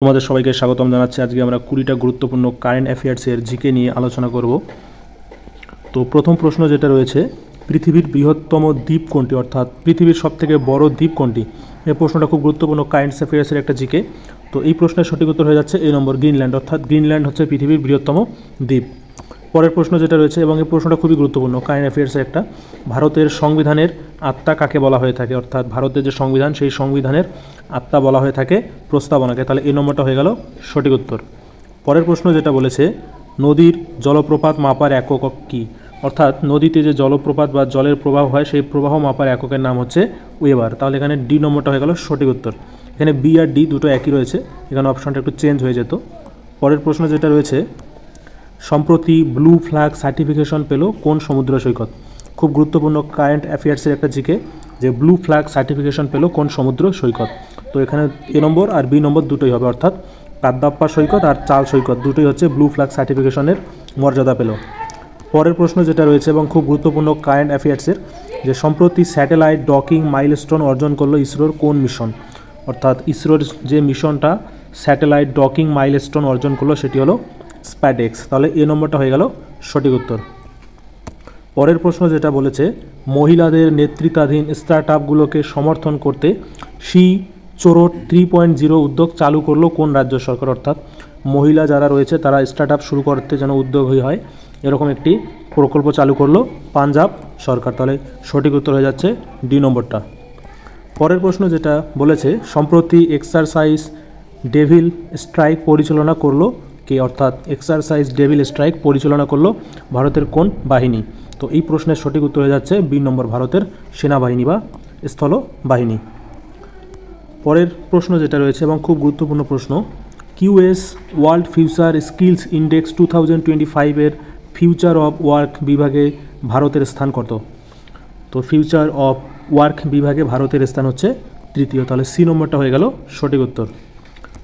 তোমাদের সবাইকে স্বাগতম জানাচ্ছি। আজকে আমরা 20টা গুরুত্বপূর্ণ কারেন্ট অ্যাফেয়ার্সের জিকে নিয়ে আলোচনা করব। তো প্রথম প্রশ্ন যেটা রয়েছে, পৃথিবীর বৃহত্তম দ্বীপ কোনটি, অর্থাৎ পৃথিবীর সবথেকে বড় দ্বীপ কোনটি? এই প্রশ্নটা খুব গুরুত্বপূর্ণ কারেন্ট অ্যাফেয়ার্সের একটা জিকে। তো এই প্রশ্নের সঠিক উত্তর হয়ে যাচ্ছে এই নম্বর, গ্রিনল্যান্ড। অর্থাৎ গ্রিনল্যান্ড হচ্ছে পৃথিবীর বৃহত্তম দ্বীপ। পরের প্রশ্ন যেটা রয়েছে, এবং এই প্রশ্নটা খুবই গুরুত্বপূর্ণ কারেন্ট অ্যাফেয়ার্সের একটা, ভারতের সংবিধানের আত্মা কাকে বলা হয়ে থাকে? অর্থাৎ ভারতের যে সংবিধান, সেই সংবিধানের আত্মা বলা হয়ে থাকে প্রস্তাবনাকে। তাহলে এই নম্বরটা হয়ে গেল সঠিক উত্তর। পরের প্রশ্ন যেটা বলেছে, নদীর জলপ্রপাত মাপার একক কী? অর্থাৎ নদীতে যে জলপ্রপাত বা জলের প্রবাহ হয়, সেই প্রবাহ মাপার এককের নাম হচ্ছে ওয়েবার। তাহলে এখানে ডি নম্বরটা হয়ে গেল সঠিক উত্তর। এখানে বি আর ডি দুটো একই রয়েছে, এখানে অপশনটা একটু চেঞ্জ হয়ে যেত। পরের প্রশ্ন যেটা রয়েছে, সম্প্রতি ব্লু ফ্ল্যাগ সার্টিফিকেশন পেল কোন সমুদ্র সৈকত? খুব গুরুত্বপূর্ণ কারেন্ট অ্যাফেয়ার্সের একটা জিকে, যে ব্লু ফ্ল্যাগ সার্টিফিকেশন পেল কোন সমুদ্র সৈকত? তো এখানে এ নম্বর আর বি নম্বর দুটোই হবে, অর্থাৎ কাদ্দাপ্পা সৈকত আর চাল সৈকত দুটোই হচ্ছে ব্লু ফ্ল্যাগ সার্টিফিকেশনের মর্যাদা পেল। পরের প্রশ্ন যেটা রয়েছে এবং খুব গুরুত্বপূর্ণ কারেন্ট অ্যাফেয়ার্সের, যে সম্প্রতি স্যাটেলাইট ডকিং মাইলস্টোন অর্জন করলো ইসরোর কোন মিশন? অর্থাৎ ইসরোর যে মিশনটা স্যাটেলাইট ডকিং মাইলস্টোন অর্জন করলো সেটি হলো স্প্যাডেক্স। তাহলে এ নম্বরটা হয়ে গেল সঠিক উত্তর। পরের প্রশ্ন যেটা বলেছে, মহিলাদের নেতৃত্বাধীন স্টার্ট আপগুলোকে সমর্থন করতে সি চোরট 3.0 উদ্যোগ চালু করলো কোন রাজ্য সরকার? অর্থাৎ মহিলা যারা রয়েছে তারা স্টার্ট আপ শুরু করতে যেন উদ্যোগী হয়, এরকম একটি প্রকল্প চালু করলো পাঞ্জাব সরকার। তাহলে সঠিক উত্তর হয়ে যাচ্ছে ডি নম্বরটা। পরের প্রশ্ন যেটা বলেছে, সম্প্রতি এক্সারসাইজ ডেভিল স্ট্রাইক পরিচালনা করলো কে? অর্থাৎ এক্সারসাইজ ডেভিল স্ট্রাইক পরিচালনা করলো ভারতের কোন বাহিনী? তো এই প্রশ্নের সঠিক উত্তর হয়ে যাচ্ছে বি নম্বর, ভারতের সেনাবাহিনী বা স্থল বাহিনী। পরের প্রশ্ন যেটা রয়েছে এবং খুব গুরুত্বপূর্ণ প্রশ্ন, QS world future skills index 2025-এর ফিউচার অফ ওয়ার্ক বিভাগে ভারতের স্থান কত? তো ফিউচার অফ ওয়ার্ক বিভাগে ভারতের স্থান হচ্ছে তৃতীয়। তাহলে সি নম্বরটা হয়ে গেল সঠিক উত্তর।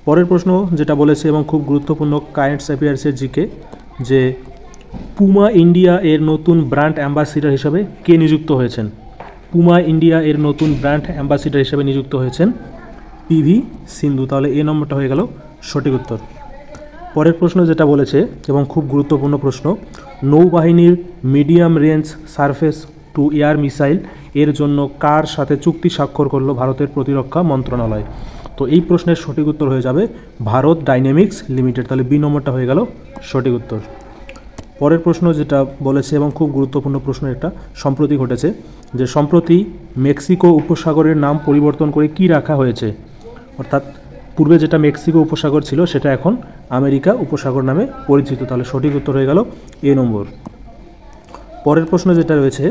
পরের প্রশ্ন যেটা বলেছে এবং খুব গুরুত্বপূর্ণ কারেন্ট অ্যাফেয়ার্সের জিকে, যে পুমা ইন্ডিয়া এর নতুন ব্র্যান্ড অ্যাম্বাসিডার হিসাবে কে নিযুক্ত হয়েছেন? পুমা ইন্ডিয়া এর নতুন ব্র্যান্ড অ্যাম্বাসিডার হিসাবে নিযুক্ত হয়েছেন পিভি সিন্ধু। তাহলে এ নম্বরটা হয়ে গেল সঠিক উত্তর। পরের প্রশ্ন যেটা বলেছে এবং খুব গুরুত্বপূর্ণ প্রশ্ন, নৌবাহিনীর medium range surface two air missile এর জন্য কার সাথে চুক্তি স্বাক্ষর করলো ভারতের প্রতিরক্ষা মন্ত্রণালয়? তো এই প্রশ্নের সঠিক উত্তর হয়ে যাবে ভারত ডাইনামিক্স লিমিটেড। তাহলে বি নম্বরটা হয়ে গেল সঠিক উত্তর। পরের প্রশ্ন যেটা বলেছে এবং খুব গুরুত্বপূর্ণ প্রশ্ন, এটা সম্প্রতি ঘটেছে, যে সম্প্রতি মেক্সিকো উপসাগরের নাম পরিবর্তন করে কি রাখা হয়েছে? অর্থাৎ পূর্বে যেটা মেক্সিকো উপসাগর ছিল সেটা এখন আমেরিকা উপসাগর নামে পরিচিত। তাহলে সঠিক উত্তর হয়ে গেল এ নম্বর। পরের প্রশ্ন যেটা রয়েছে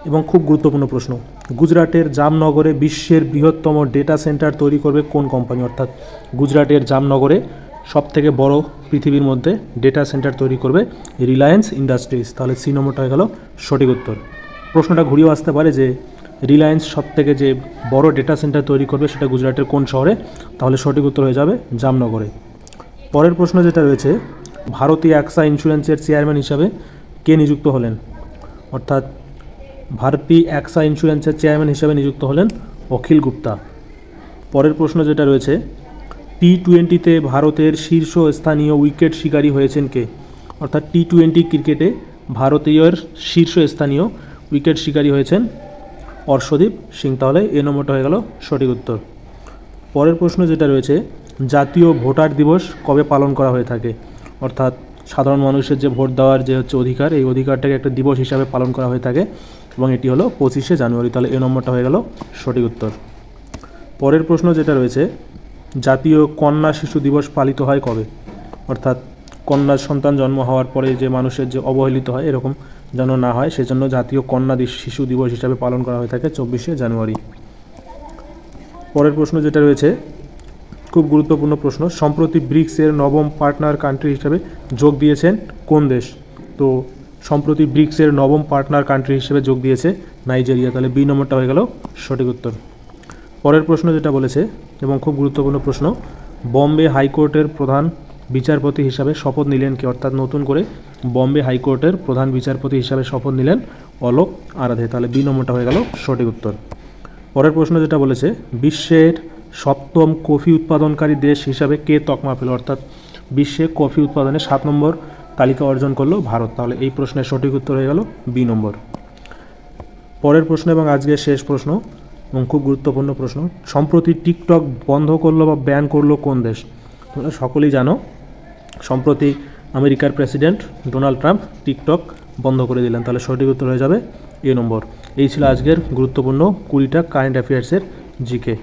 এবং খুব গুরুত্বপূর্ণ প্রশ্ন, গুজরাটের জামনগরে বিশ্বের বৃহত্তম ডেটা সেন্টার তৈরি করবে কোন কোম্পানি? অর্থাৎ গুজরাটের জামনগরে সবথেকে বড় পৃথিবীর মধ্যে ডেটা সেন্টার তৈরি করবে রিলায়েন্স ইন্ডাস্ট্রিজ। তাহলে সি নম্বরটা হয়ে গেল সঠিক উত্তর। প্রশ্নটা ঘুরিয়ে আসতে পারে যে রিলায়েন্স সবথেকে যে বড় ডেটা সেন্টার তৈরি করবে সেটা গুজরাটের কোন শহরে? তাহলে সঠিক উত্তর হয়ে যাবে জামনগরে। পরের প্রশ্ন যেটা রয়েছে, ভারতীয় অ্যাক্সা ইন্স্যুরেন্সের চেয়ারম্যান হিসাবে কে নিযুক্ত হলেন? অর্থাৎ ভারতী অ্যাক্সা ইন্স্যুরেন্সের চেয়ারম্যান হিসেবে নিযুক্ত হলেন অখিল গুপ্তা। পরের প্রশ্ন যেটা রয়েছে, টি-20-তে ভারতের শীর্ষস্থানীয় উইকেট শিকারী হয়েছেন কে? অর্থাৎ টি-20 ক্রিকেটে ভারতীয় শীর্ষস্থানীয় উইকেট শিকারী হয়েছেন অর্শদীপ সিং। তাহলে এ নম্বরটা হয়ে গেল সঠিক উত্তর। পরের প্রশ্ন যেটা রয়েছে, জাতীয় ভোটার দিবস কবে পালন করা হয়ে থাকে? অর্থাৎ সাধারণ মানুষের যে ভোট দেওয়ার যে হচ্ছে অধিকার, এই অধিকারটাকে একটা দিবস হিসাবে পালন করা হয়ে থাকে এবং এটি হলো 25শে জানুয়ারি। তাহলে এ নম্বরটা হয়ে গেল সঠিক উত্তর। পরের প্রশ্ন যেটা রয়েছে, জাতীয় কন্যা শিশু দিবস পালিত হয় কবে? অর্থাৎ কন্যা সন্তান জন্ম হওয়ার পরে যে মানুষের যে অবহেলিত হয় এরকম যেন না হয়, সেজন্য জাতীয় কন্যা শিশু দিবস হিসাবে পালন করা হয়ে থাকে 24শে জানুয়ারি। পরের প্রশ্ন যেটা রয়েছে খুব গুরুত্বপূর্ণ প্রশ্ন, সম্প্রতি ব্রিক্সের নবম পার্টনার কান্ট্রি হিসেবে যোগ দিয়েছেন কোন দেশ? তো সম্প্রতি ব্রিক্সের নবম পার্টনার কান্ট্রি হিসেবে যোগ দিয়েছে নাইজেরিয়া। তাহলে বি নম্বরটা হয়ে গেল সঠিক উত্তর। পরের প্রশ্ন যেটা বলেছে এবং খুব গুরুত্বপূর্ণ প্রশ্ন, বম্বে হাইকোর্টের প্রধান বিচারপতি হিসাবে শপথ নিলেন কে? অর্থাৎ নতুন করে বম্বে হাইকোর্টের প্রধান বিচারপতি হিসাবে শপথ নিলেন অলোক আরাধে। তাহলে বি নম্বরটা হয়ে গেল সঠিক উত্তর। পরের প্রশ্ন যেটা বলেছে, বিশ্বের সপ্তম কফি উৎপাদনকারী দেশ হিসাবে কে তকমা পেল, অর্থাৎ বিশ্বে কফি উৎপাদনে 7 নম্বর তালিকা অর্জন করলো ভারত। তাহলে এই প্রশ্নের সঠিক উত্তর হয়ে গেল বি নম্বর। পরের প্রশ্ন এবং আজকের শেষ প্রশ্ন এবং খুব গুরুত্বপূর্ণ প্রশ্ন, সম্প্রতি টিকটক বন্ধ করলো বা ব্যান করলো কোন দেশ? তোমরা সকলেই জানো সম্প্রতি আমেরিকার প্রেসিডেন্ট ডোনাল্ড ট্রাম্প টিকটক বন্ধ করে দিলেন। তাহলে সঠিক উত্তর হয়ে যাবে এ নম্বর। এই ছিল আজকের গুরুত্বপূর্ণ 20টা কারেন্ট অ্যাফেয়ার্সের জিকে।